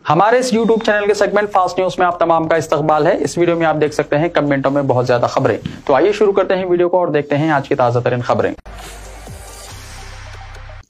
हमारे इस YouTube channel के सेगमेंट फास्ट न्यूज में आप तमाम का इस्तकबाल है। इस वीडियो में आप देख सकते हैं कमेंटों में बहुत ज्यादा खबरें। तो आइए शुरू करते हैं वीडियो को और देखते हैं आज की ताजा तरीन खबरें।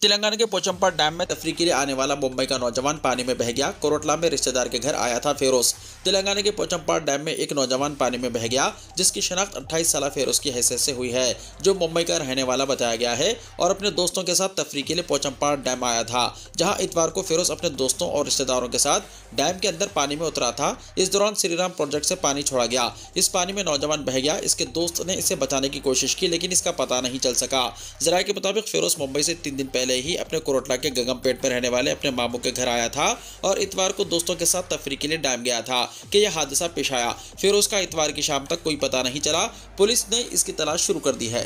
तेलंगाना के पोचमपाड डैम में तफरी के लिए आने वाला मुंबई का नौजवान पानी में बह गया। कोरटला में रिश्तेदार के घर आया था फेरोज। तेलंगाना के पोचमपाड डैम में एक नौजवान पानी में बह गया, जिसकी शनाख्त 28 साल फेरोज की हैसियत से हुई है, जो मुंबई का रहने वाला बताया गया है और अपने दोस्तों के साथ तफरी के लिए पोचमपाड डैम आया था, जहां इतवार को फेरोज अपने दोस्तों और रिश्तेदारों के साथ डैम के अंदर पानी में उतरा था। इस दौरान श्रीराम प्रोजेक्ट से पानी छोड़ा गया। इस पानी में नौजवान बह गया। इसके दोस्त ने इसे बचाने की कोशिश की, लेकिन इसका पता नहीं चल सका। जराये के मुताबिक फेरोज मुंबई से 3 दिन पहले ही अपने कोरटला के गगमपेट में रहने वाले अपने मामू के घर आया था और इतवार को दोस्तों के साथ तफरी के लिए डैम गया था कि यह हादसा पेश आया। फेरोज का इतवार की शाम तक कोई पता नहीं चला। पुलिस ने इसकी तलाश शुरू कर दी है।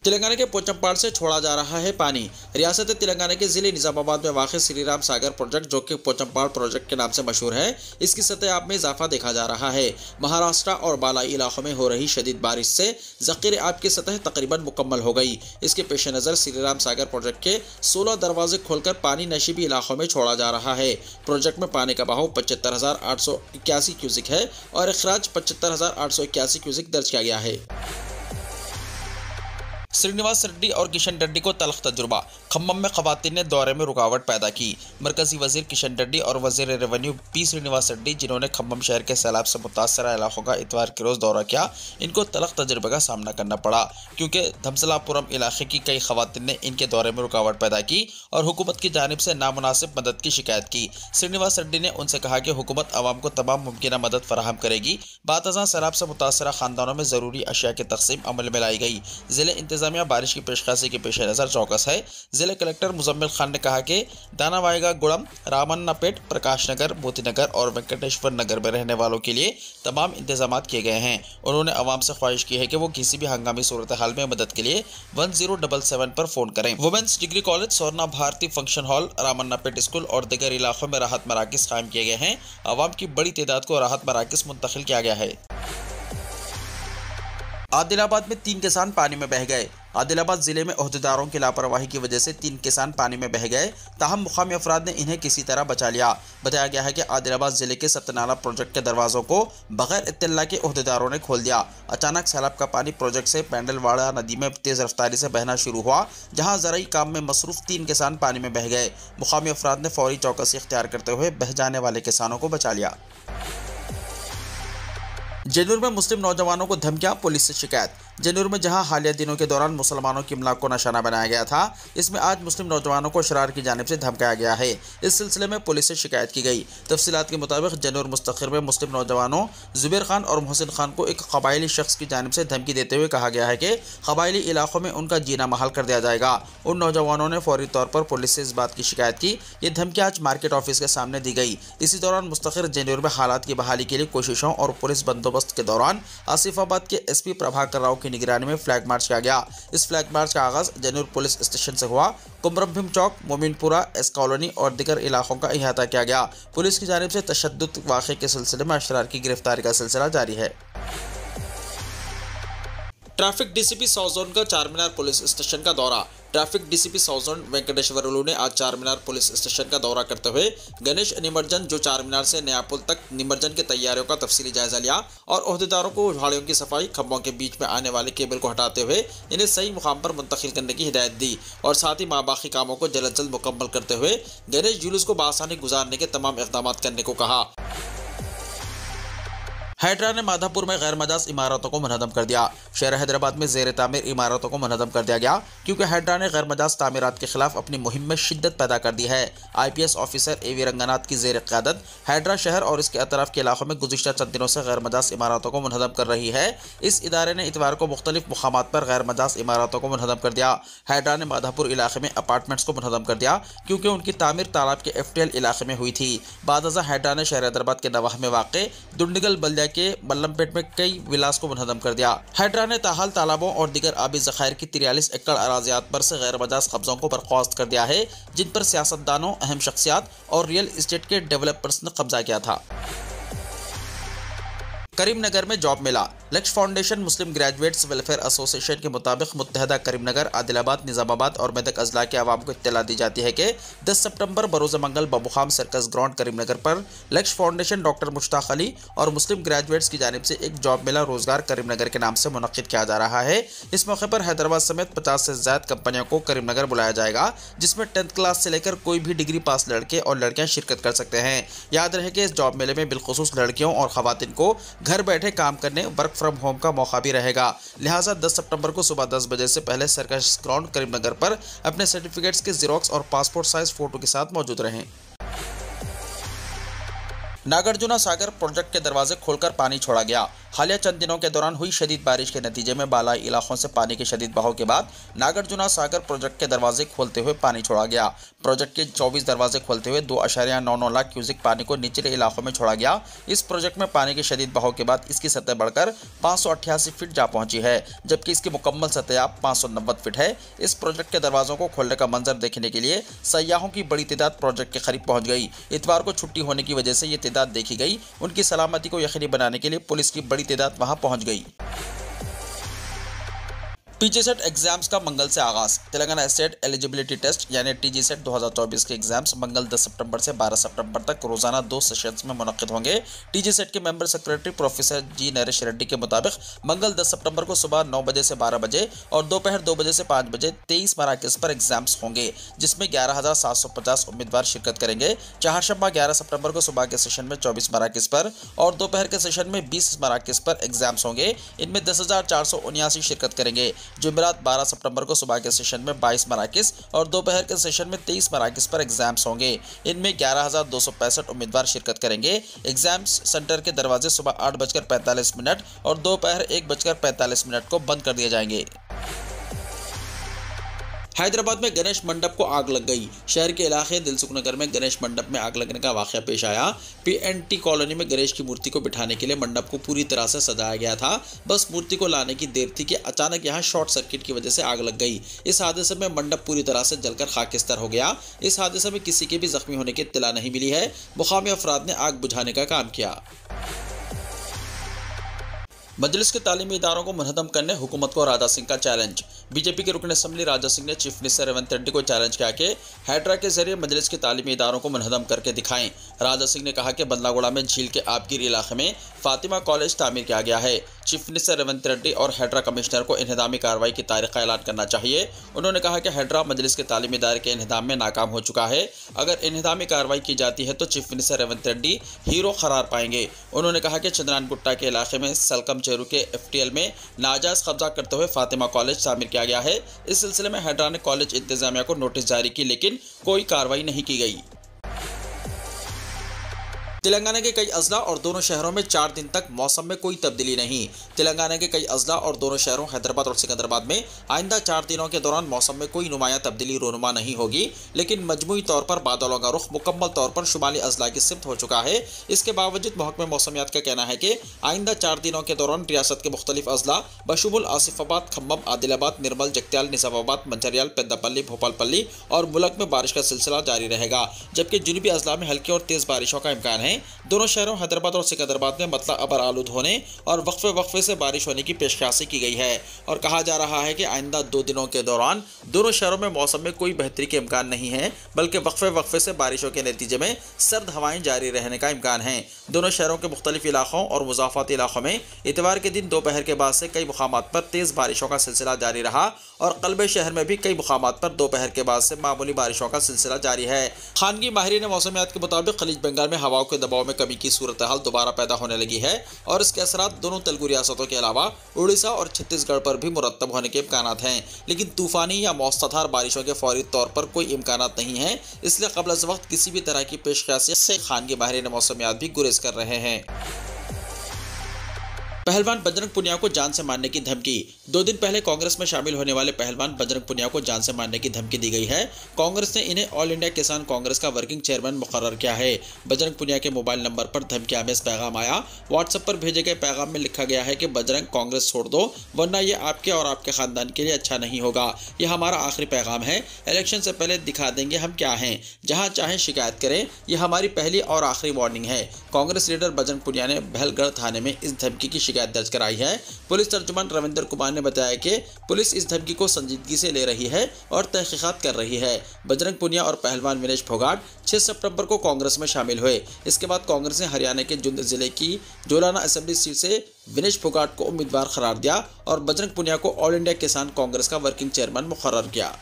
तेलंगाना के पोचमपाड से छोड़ा जा रहा है पानी। रियासत तेलंगाना के जिले निजामाबाद में वाक़ श्रीराम सागर प्रोजेक्ट, जो कि पोचमपाड प्रोजेक्ट के नाम से मशहूर है, इसकी सतह आब में इजाफा देखा जा रहा है। महाराष्ट्र और बालाई इलाकों में हो रही शदीद बारिश से ज़ख़ीरे आब की सतह तकरीबन मुकम्मल हो गई। इसके पेश नज़र श्रीराम सागर प्रोजेक्ट के 16 दरवाजे खोलकर पानी नशीबी इलाकों में छोड़ा जा रहा है। प्रोजेक्ट में पानी का बहाव 75,881 क्यूसिक है और अखराज 75,881 क्यूसिक दर्ज किया गया है। श्रीनिवास रेड्डी और किशन रेड्डी को तल्ख तजुर्बा। खम्मम में खवातीन ने दौरे में रुकावट पैदा की। मरकजी वजीर किशन रेड्डी और वजीर रेवेन्यू पी श्रीनिवास रेड्डी, जिन्होंने खम्मम शहर के सैलाब से मुतासरा इलाकों का इतवार के रोज़ दौरा किया, इनको तल्ख तजुर्बे का सामना करना पड़ा, क्योंकि धमसलापुरम इलाके की कई खवातीन ने इनके दौरे में रुकावट पैदा की और हुकूमत की जानिब से नामुनासिब मदद की शिकायत की। श्रीनिवास रेड्डी ने उनसे कहा कि हुकूमत अवाम को तमाम मुमकिन मदद फराहम करेगी। बातज़ां सैलाब से मुतासरा खानदानों में ज़रूरी अशिया की तकसीम अमल में लाई गई। जिले इंतजामिया बारिश की पेशकशी के पेश नज़र चौकस है। जिले कलेक्टर मुजम्मिल खान ने कहा कि दानावायगा गुड़म, रामन्नापेट, प्रकाश नगर, मोती नगर और वेंकटेश्वर नगर में रहने वालों के लिए तमाम इंतजाम किए गए हैं। उन्होंने अवाम से ख्वाहिश की है कि वो किसी भी हंगामी सूरत हाल में मदद के लिए 1077 पर फ़ोन करें। Women's degree college, Swarna Bharati function hall, Ramannapet school और दीगर इलाकों में राहत मराकिज़ कायम किए गए हैं। अवाम की बड़ी तादाद को राहत मराकिज़ मुंतकिल किया गया है। आदिलाबाद में 3 किसान पानी में बह गए। आदिलाबाद जिले में ओहदेदारों की लापरवाही की वजह से 3 किसान पानी में बह गए, ताहम मुकामी अफराद ने इन्हें किसी तरह बचा लिया। बताया गया है कि आदिलाबाद जिले के सत्यनाला प्रोजेक्ट के दरवाजों को बगैर इत्तला के ओहदेदारों ने खोल दिया। अचानक सैलाब का पानी प्रोजेक्ट से पेंडलवाड़ा नदी में तेज़ रफ्तारी से बहना शुरू हुआ, जहाँ ज़राई काम में मसरूफ़ 3 किसान पानी में बह गए। मुकामी अफराद ने फौरी चौकसी इख्तियार करते हुए बह जाने वाले किसानों को बचा लिया। जेनूर में मुस्लिम नौजवानों को धमकियां, पुलिस से शिकायत। जेनूर में जहां हालिया दिनों के दौरान मुसलमानों की इमलाक को निशाना बनाया गया था, इसमें आज मुस्लिम नौजवानों को शरार की जानिब से धमकाया गया है। इस सिलसिले में पुलिस से शिकायत की गई। तफसीलात के मुताबिक जेनूर मुस्तखिर में मुस्लिम नौजवानों जुबैर खान और मोहसिन खान को एक कबायली शख्स की जानिब से धमकी देते हुए कहा गया है कि कबायली इलाकों में उनका जीना महाल कर दिया जाएगा। उन नौजवानों ने फौरी तौर पर पुलिस से इस बात की शिकायत की। ये धमकी आज मार्केट ऑफिस के सामने दी गई। इसी दौरान मुस्तखिर जेनूर में हालात की बहाली के लिए कोशिशों और पुलिस बंदोबस्त के दौरान आसिफाबाद के एसपी प्रभाकर राव की निगरानी में फ्लैग मार्च किया गया। इस फ्लैग मार्च का आगाज जेनूर पुलिस स्टेशन से हुआ। कुमरम भीम चौक, मोमिनपुरा, एस कॉलोनी और दीगर इलाकों का अहाता किया गया। पुलिस की जानिब से तशद्दुद वाक़े के सिलसिले में अशरार की गिरफ्तारी का सिलसिला जारी है। ट्रैफिक डीसीपी साउथ जोन का चारमीनार पुलिस स्टेशन का दौरा। Traffic DCP south zone Venkateswarlu ने आज चारमीनार पुलिस स्टेशन का दौरा करते हुए गणेश निमज्जन, जो चारमीनार से नया पुल तक निमज्जन की तैयारियों का तफसीली जायजा लिया और ओहदेदारों को झाड़ियों की सफाई, खंभों के बीच में आने वाले केबल को हटाते हुए इन्हें सही मुकाम पर मुंतकिल करने की हिदायत दी और साथ ही बाकी कामों को जल्द अज जल्द मुकम्मल करते हुए गणेश जुलूस को बासानी गुजारने के तमाम इक़दाम करने को कहा। हैदरा ने माधापुर में गैर मजाज इमारतों को मुनहदम कर दिया। शहर हैदराबाद में ज़ेर तामीर इमारतों को मुनहदम कर दिया गया, क्योंकि हैदरा ने गैर मजाज तामीरात के खिलाफ अपनी मुहिम में शिद्दत पैदा कर दी है। IPS ऑफिसर AV रंगनाथ की ज़ेर क़यादत हैदरा शहर और इसके अतराफ के इलाकों में गुज़िश्ता चंद दिनों से गैर मजाज इमारतों को मुनहदम कर रही है। इस इदारे ने इतवार को मुख्तलिफ मुकामात पर गैर मजाज इमारतों को मुनहदम कर दिया। हैदरा ने माधापुर इलाके में अपार्टमेंट्स को मुनहदम कर दिया, क्योंकि उनकी तामीर तालाब के FTL इलाके में हुई थी। बादअज़ा हैदरा ने शहर हैदराबाद के नवाह में वाक़ दुंडगल बल्दिया के बल्लमपेट में कई विलास को मुनहदम कर दिया। हैदरा ने ताहाल तालाबों और दीगर आबी ज़खायर की 43 एकड़ अराज़ियात पर से गैर मजाज कब्ज़ों को बर्खास्त कर दिया है, जिन पर सियासतदानों, अहम शख्सियात और रियल इस्टेट के डेवलपर्स ने कब्जा किया था। करीमनगर में जॉब मेला। लक्ष्य फाउंडेशन मुस्लिम ग्रेजुएट्स वेलफेयर एसोसिएशन के मुताबिक मुत्तहदा करीमनगर, आदिलाबाद, निजामाबाद और मेदक अजला के आवाम को इत्तला दी जाती है कि 10 सितंबर बरोज़ मंगल बबूखाम सर्कस ग्राउंड करीमनगर पर लक्ष्य फाउंडेशन डॉक्टर मुश्ताक अली और मुस्लिम ग्रेजुएट्स की जानिब से एक जॉब मेला रोजगार करीमनगर के नाम से मुनक्किद किया जा रहा है। इस मौके पर हैदराबाद समेत 50 से ज्यादा कंपनियों को करीमनगर बुलाया जाएगा, जिसमें 10th क्लास से लेकर कोई भी डिग्री पास लड़के और लड़कियां शिरकत कर सकते हैं। याद रहे कि इस जॉब मेले में बिलखुसूस लड़कियों और खवातीन को घर बैठे काम करने, वर्क फ्रॉम होम का मौका भी रहेगा। लिहाजा 10 सितंबर को सुबह 10 बजे से पहले सर्कस ग्राउंड करीमनगर पर अपने सर्टिफिकेट्स के जेरोक्स और पासपोर्ट साइज फोटो के साथ मौजूद रहें। नागार्जुना सागर प्रोजेक्ट के दरवाजे खोलकर पानी छोड़ा गया। हालिया चंद दिनों के दौरान हुई शदीद बारिश के नतीजे में बालाई इलाकों से पानी के शदीद बहाव के बाद नागार्जुना सागर प्रोजेक्ट के दरवाजे खोलते हुए पानी छोड़ा गया। प्रोजेक्ट के 24 दरवाजे खोलते हुए 2.99 लाख क्यूसिक पानी को निचले इलाकों में छोड़ा गया। इस प्रोजेक्ट में पानी के शदीद बहाव के बाद इसकी सतह बढ़कर 588 फीट जा पहुंची है, जबकि इसकी मुकम्मल सतह 590 फीट है। इस प्रोजेक्ट के दरवाजों को खोलने का मंजर देखने के लिए सयाहों की बड़ी तादाद प्रोजेक्ट के करीब पहुंच गई। इतवार को छुट्टी होने की वजह से ये तादाद देखी गई। उनकी सलामती को यकीनी बनाने के लिए पुलिस की बड़ी तादाद वहां पहुंच गई। पीजी सेट एग्जाम्स का मंगल से आगाज। तेलंगाना स्टेट एलिजिबिलिटी टेस्ट यानी टीजी सेट 2024 के एग्जाम्स मंगल 10 सितंबर से 12 सितंबर तक रोजाना 2 सेशंस में मुनक्किद होंगे। टीजी सेट के मेंबर सेक्रेटरी प्रोफेसर जी नरेश रेड्डी के मुताबिक मंगल 10 सितंबर को सुबह 9 बजे से 12 बजे और दोपहर 2 बजे से 5 बजे 23 मराकज़ पर एग्जाम्स होंगे, जिसमें 11,750 उम्मीदवार शिरकत करेंगे। चाहरशंबा 11 सितंबर को सुबह के सेशन में 24 मराकज़ पर और दोपहर के सेशन में 20 मराकज़ पर एग्जाम्स होंगे। इनमें 10,479 शिरकत करेंगे। जुमेरात 12 सितंबर को सुबह के सेशन में 22 मराकज़ और दोपहर के सेशन में 23 मराकज़ पर एग्जाम्स होंगे। इनमें 11,265 उम्मीदवार शिरकत करेंगे। एग्जाम्स सेंटर के दरवाजे सुबह 8:45 और दोपहर 1:45 को बंद कर दिए जाएंगे। हैदराबाद में गणेश मंडप को आग लग गई। शहर के इलाके दिलसुख नगर में गणेश मंडप में आग लगने का वाकया पेश आया। पीएनटी कॉलोनी में गणेश की मूर्ति को बिठाने के लिए मंडप को पूरी तरह से सजाया गया था। बस मूर्ति को लाने की देर थी कि अचानक यहां शॉर्ट सर्किट की वजह से आग लग गई। इस हादसे में मंडप पूरी तरह से जलकर खाकिस्तार हो गया। इस हादसे में किसी के भी जख्मी होने की इत्तला नहीं मिली है। मुकामी अफराद ने आग बुझाने का काम किया। मजलिस के तालीमी इदारों को मुनहदम करने हुकूमत को राजा सिंह का चैलेंज। बीजेपी के रुकन असम्बली राजा सिंह ने चीफ मिनिस्टर रेवंत रेड्डी को चैलेंज किया कि हैड्रा के जरिए मजलिस के तालीमी इदारों को मुनहदम करके दिखाएं। राजा सिंह ने कहा कि बदलागुड़ा में झील के आबगिर इलाके में फातिमा कॉलेज तामीर किया गया है। चीफ मिनिस्टर रेवंत रेड्डी और हैड्रा कमिश्नर को इन्हिदामी कार्रवाई की तारीख का ऐलान करना चाहिए। उन्होंने कहा कि हैड्रा मजलिस के तालीमी इदारे के इन्हिदाम में नाकाम हो चुका है। अगर इन्हिदामी कार्रवाई की जाती है तो chief minister Revanth Reddy hero करार पाएंगे। उन्होंने कहा कि चंद्रान गुट्टा के इलाके में सलकम चेरू के FTL में नाजायज कब्जा करते हुए फातिमा कॉलेज तामीर किया गया है। इस सिलसिले में हैड्रा ने कॉलेज इंतजामिया को नोटिस जारी की, लेकिन कोई कार्रवाई नहीं की गई। तेलंगाना के कई अजला और दोनों शहरों में 4 दिन तक मौसम में कोई तब्दीली नहीं। तेलंगाना के कई अजला और दोनों शहरों हैदराबाद और सिकंदराबाद में आइंदा 4 दिनों के दौरान मौसम में कोई नुमाया तब्दीली रोनुमा नहीं होगी, लेकिन मजमूई तौर पर बादलों का रुख मुकम्मल तौर पर शुमाली अजला की सिमत हो चुका है। इसके बावजूद महकमे मौसमियात का कहना है कि आइंदा 4 दिनों के दौरान रियासत के मुख्तलिफ अजला बशुमुल आसिफाबाद, खम्मम, आदिलाबाद, निर्मल, जगत्याल, निजामाबाद, मंचरियाल, पेद्दापल्ली, भोपालपल्ली और मुल्क में बारिश का सिलसिला जारी रहेगा, जबकि जुनूबी अजला में हल्की और तेज बारिशों का इम्कान है। दोनों शहरों हैदराबाद और सिकंदराबाद में मतला अबर आलूद होने और वक्फे से बारिश होने की पेशकशी की गई है और कहा जा रहा है कि आइंदा 2 दिनों के दौरान दोनों शहरों में मौसम में कोई बेहतरी के इम्कान नहीं है, बल्कि वक्फे से बारिशों के नतीजे में सर्द हवाएं जारी रहने का इम्कान है। दोनों शहरों के मुख्तलिफ इलाकों और मुजाफाती इलाकों में इतवार के दिन दोपहर के बाद से कई मुकामात पर तेज बारिशों का सिलसिला जारी रहा और कल्बे शहर में भी कई मुकामात पर दोपहर के बाद से मामूली बारिशों का सिलसिला जारी है। खानगी माहिरीन मौसमियात के मुताबिक खलीज बंगाल में हवाओं के दबाव में कमी की सूरत हाल दोबारा पैदा होने लगी है और इसके असरात दोनों तेलुगु रियासतों के अलावा उड़ीसा और छत्तीसगढ़ पर भी मुरतब होने के इम्कानात हैं, लेकिन तूफानी या मौसलाधार बारिशों के फौरी तौर पर कोई इम्कानात नहीं है। इसलिए क़ब्ल अज़ वक्त किसी भी तरह की पेशकश से खानगी माहिरीन मौसमियात भी गुरेज कर रहे हैं। पहलवान बजरंग पुनिया को जान से मारने की धमकी। 2 दिन पहले कांग्रेस में शामिल होने वाले पहलवान बजरंग पुनिया को जान से मारने की धमकी दी गई है। कांग्रेस ने इन्हें ऑल इंडिया किसान कांग्रेस का वर्किंग चेयरमैन मुकर्रर किया है। बजरंग पुनिया के मोबाइल नंबर पर धमकी आमेज पैगाम आया। व्हाट्सएप पर भेजे गए पैगाम में लिखा गया है कि बजरंग कांग्रेस छोड़ दो, वरना ये आपके और आपके खानदान के लिए अच्छा नहीं होगा। ये हमारा आखिरी पैगाम है। इलेक्शन से पहले दिखा देंगे हम क्या हैं। जहाँ चाहें शिकायत करें। ये हमारी पहली और आखिरी वार्निंग है। कांग्रेस लीडर बजरंग पुनिया ने बहलगढ़ थाने में इस धमकी की शिकायत शिकायत दर्ज कराई है। पुलिस तर्जुमान रविंदर कुमार ने बताया कि पुलिस इस धमकी को संजीदगी से ले रही है और तहकीकात कर रही है। बजरंग पुनिया और पहलवान विनेश फोगाट 6 सितंबर को कांग्रेस में शामिल हुए। इसके बाद कांग्रेस ने हरियाणा के जुंद जिले की जोलाना असेंबली सीट से विनेश फोगाट को उम्मीदवार करार दिया और बजरंग पुनिया को ऑल इंडिया किसान कांग्रेस का वर्किंग चेयरमैन मुकर्रर किया।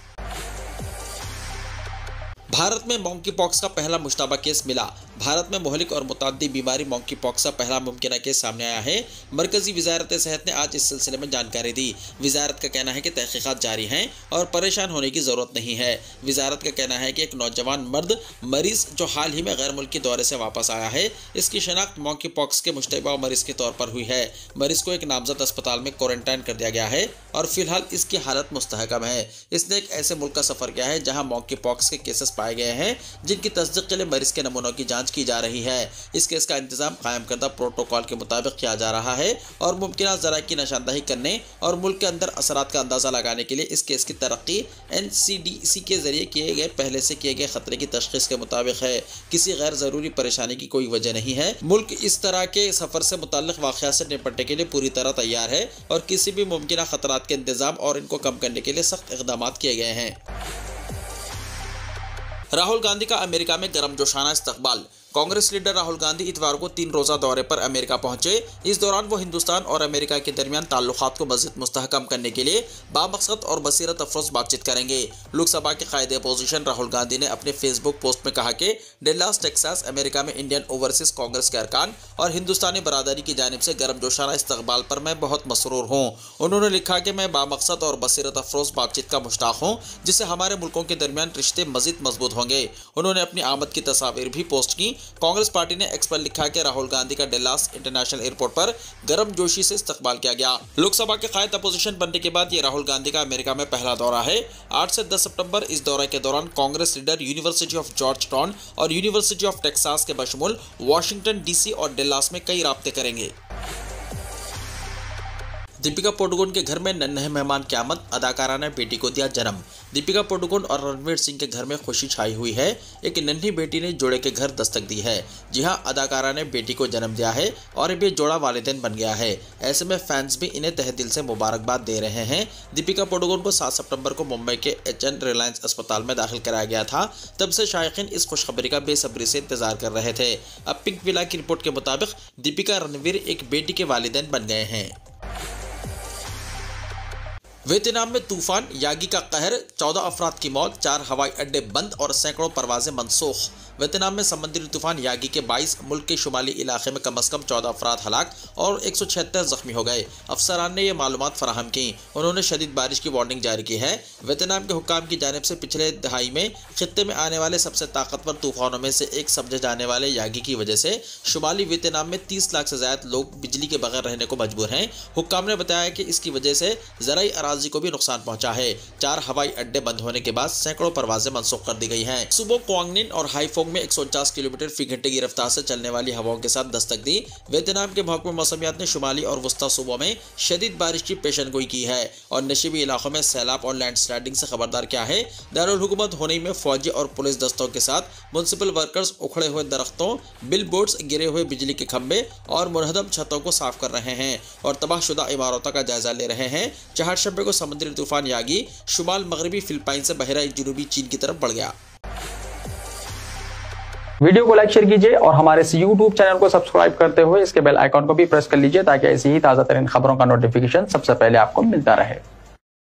भारत में मंकी पॉक्स का पहला मुश्तबा केस मिला। भारत में मुहलिक और मुताद्दी बीमारी मंकी पॉक्स का पहला मुमकिन केस सामने आया है। मरकजी वजारत सेहत ने आज इस सिलसिले में जानकारी दी। वजारत का कहना है कि तहकीकात जारी हैं और परेशान होने की ज़रूरत नहीं है। वजारत का कहना है कि एक नौजवान मर्द मरीज जो हाल ही में गैर मुल्की दौरे से वापस आया है, इसकी शनाख्त मंकी पॉक्स के मुश्तबा मरीज के तौर पर हुई है। मरीज को एक नामजद अस्पताल में क्वारंटाइन कर दिया गया है और फिलहाल इसकी हालत मुस्तहकम है। इसने एक ऐसे मुल्क का सफ़र किया है जहाँ मंकी पॉक्स के केसेस पाए गए हैं, जिनकी तस्दीक के लिए मरीज के नमूनों की जांच की जा रही है। इस केस का इंतजाम कायम करदा प्रोटोकॉल के मुताबिक किया जा रहा है और मुमकिन ज़राए की निशानदही करने और मुल्क के अंदर असरात का अंदाजा लगाने के लिए इस केस की तरक्की NCDC के जरिए पहले से किए गए खतरे की तशखीस के मुताबिक है। किसी गैर ज़रूरी परेशानी की कोई वजह नहीं है। मुल्क इस तरह के सफ़र से मुताल्लिक वाक़यात से निपटने के लिए पूरी तरह तैयार है और किसी भी मुमकिन खतरात के इंतजाम और इनको कम करने के लिए सख्त इक़दाम किए गए हैं। राहुल गांधी का अमेरिका में गर्मजोशाना इस्तकबाल। कांग्रेस लीडर राहुल गांधी इतवार को 3 रोज़ा दौरे पर अमेरिका पहुंचे। इस दौरान वो हिंदुस्तान और अमेरिका के दरमियान ताल्लुकात को मज़ीद मुस्तहकम करने के लिए बामकसद और बसीरत अफरोज़ बातचीत करेंगे। लोकसभा के कायदे अपोजिशन राहुल गांधी ने अपने फेसबुक पोस्ट में कहा कि डल्लास टेक्सास अमेरिका में इंडियन ओवरसीज कांग्रेस के अरकान और हिंदुस्तानी बरादरी की जानिब से गर्मजोशाना इस्तकबाल पर मैं बहुत मसरूर हूँ। उन्होंने लिखा कि मैं बामकसद और बसीरत अफरोज़ बातचीत का मुश्ताक हूँ, जिससे हमारे मुल्कों के दरमियान रिश्ते मज़ीद मजबूत होंगे। उन्होंने अपनी आमद की तस्वीर भी पोस्ट की। कांग्रेस पार्टी ने एक्स पर लिखा कि राहुल गांधी का डल्लास इंटरनेशनल एयरपोर्ट पर गर्मजोशी से इस्तकबाल किया गया। लोकसभा के कायद अपोजिशन बनने के बाद ये राहुल गांधी का अमेरिका में पहला दौरा है। 8 से 10 सितंबर इस दौरे के दौरान Congress leader university of George town और यूनिवर्सिटी ऑफ टेक्सास के बशमूल वाशिंगटन DC और डल्लास में कई राब्ते करेंगे। दीपिका पादुकोण के घर में नन्हे मेहमान की आमद, अदाकारा ने बेटी को दिया जन्म। दीपिका पादुकोण और रणवीर सिंह के घर में खुशी छाई हुई है। एक नन्ही बेटी ने जोड़े के घर दस्तक दी है। जी हां, अदाकारा ने बेटी को जन्म दिया है और अब ये जोड़ा वालिदैन बन गया है। ऐसे में फैंस भी इन्हें तहे दिल से मुबारकबाद दे रहे हैं। दीपिका पादुकोण को 7 सितंबर को मुंबई के HN रिलायंस अस्पताल में दाखिल कराया गया था। तब से शायकीन इस खुशखबरी का बेसब्री से इंतजार कर रहे थे। अब पिंक विला की रिपोर्ट के मुताबिक दीपिका रणवीर एक बेटी के वालिदैन बन गए हैं। वियतनाम में तूफान यागी का कहर, 14 अफराद की मौत, 4 हवाई अड्डे बंद और सैकड़ों परवाजें मनसूख। वियतनाम में समुद्री तूफान यागी के 22 मुल्क के शुमाली इलाके में कम से कम 14 अफराद हलाक और 176 जख्मी हो गए। अफसरान ने यह मालूमात फराहम की। उन्होंने शदीद बारिश की वार्निंग जारी की है। वियतनाम के हुक्काम की जानिब से पिछले दहाई में खित्ते में आने वाले सबसे ताकतवर तूफानों में से एक समझे जाने वाले यागी की वजह से शुमाली वियतनाम में 30 लाख से ज्यादा लोग बिजली के बगैर रहने को मजबूर हैं। हुक्काम ने बताया कि इसकी वजह से ज़राई अराजी को भी नुकसान पहुंचा है। 4 हवाई अड्डे बंद होने के बाद सैकड़ों परवाजें मनसूख कर दी गई हैं। सुबह क्वांगनिन और हाईफोंग में 149 किलोमीटर फी घंटे की रफ्तार से चलने वाली हवाओं के साथ दस्तक दी। वियतनाम के महकमा मौसमियात ने शुमाली और वस्ता सूबों में शदीद बारिश की पेशनगोई की है और नशीबी इलाकों में सैलाब और लैंडस्लाइडिंग से खबरदार किया है। दारुल हुकूमत होने में फौजी और पुलिस दस्तों के साथ म्युनिसिपल वर्कर्स उखड़े हुए दरख्तों, बिलबोर्ड्स, गिरे हुए बिजली के खंभे और मुनहदम छतों को साफ कर रहे हैं और तबाहशुदा इमारतों का जायजा ले रहे हैं। चहारशंबे को समुद्री तूफान यागी शुमाल मगरबी फिलिपाइन से बहराई जुनूबी चीन की तरफ बढ़ गया। वीडियो को लाइक शेयर कीजिए और हमारे इस YouTube चैनल को सब्सक्राइब करते हुए इसके बेल आइकॉन को भी प्रेस कर लीजिए ताकि ऐसी ही ताज़ा तरीन खबरों का नोटिफिकेशन सबसे पहले आपको मिलता रहे।